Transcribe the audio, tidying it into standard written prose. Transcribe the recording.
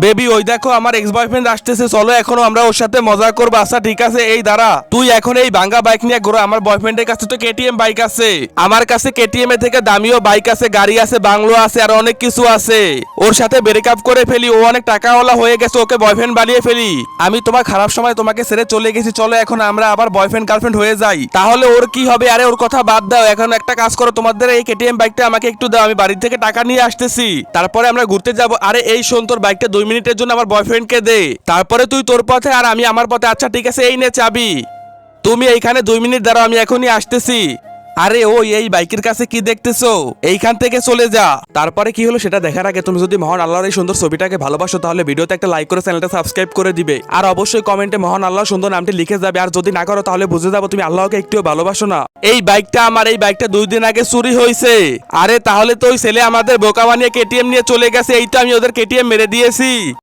Baby ওই দেখো আমার এক্স বয়ফ্রেন্ড আসতেছে, চলো এখনো আমরা ওর সাথে মজা করবো। আচ্ছা ঠিক আছে, এই দাঁড়া, তুই এখন এই ভাঙ্গা বাইক নিয়ে ঘোরো। আমার বয়ফ্রেন্ডের কাছে তো কেটিএম বাইক আছে, আমার কাছে কেটিএম এর থেকে দামিও বাইক আছে, গাড়ি আছে, বাংলো আছে, আর অনেক কিছু আছে। ওর সাথে ব্রেকআপ করে ফেলি, ও অনেক টাকাওয়ালা হয়ে গেছে, ওকে বয়ফ্রেন্ড বানিয়ে ফেলি। আমি তোমার খারাপ সময় তোমাকে ছেড়ে চলে গেছি, চলো এখন আমরা আবার বয়ফ্রেন্ড গার্লফ্রেন্ড হয়ে যাই। তাহলে ওর কি হবে? আরে ওর কথা বাদ দাও, এখন একটা কাজ করো, তোমাদের এই কেটিএম বাইকটা আমাকে একটু দাও, আমি বাড়ি থেকে টাকা নিয়ে আসতেছি, তারপরে আমরা ঘুরতে যাব। আরে এই শোন, তোর বাইকটা 2 মিনিটের জন্য আমার বয়ফ্রেন্ডকে দে, তারপরে তুই তোর পথে আর আমি আমার পথে। আচ্ছা ঠিক আছে, এই নে চাবি, তুমি এইখানে 2 মিনিট দাঁড়াও, আমি এখনই আসতেছি। আরে ও এই বাইকের কাছে কি দেখতেছো? এইখান থেকে চলে যা। তারপরে কি হলো সেটা দেখার আগে তুমি যদি মহান আল্লাহর এই সুন্দর ছবিটাকে ভালোবাসো তাহলে ভিডিওতে একটা লাইক করে চ্যানেলটা সাবস্ক্রাইব করে দিবে, আর অবশ্যই কমেন্টে মহান আল্লাহর সুন্দর নামটি লিখে যাবে। আর যদি না করো তাহলে বুঝে যাবো তুমি আল্লাহকে একটুও ভালোবাসো না। এই বাইকটা আমার, এই বাইকটা 2 দিন আগে চুরি হয়েছে। আরে তাহলে তো ওই ছেলে আমাদের বোকা বানিয়ে কেটিএম নিয়ে চলে গেছে, এই তো আমি ওদের কেটিএম মেরে দিয়েছি।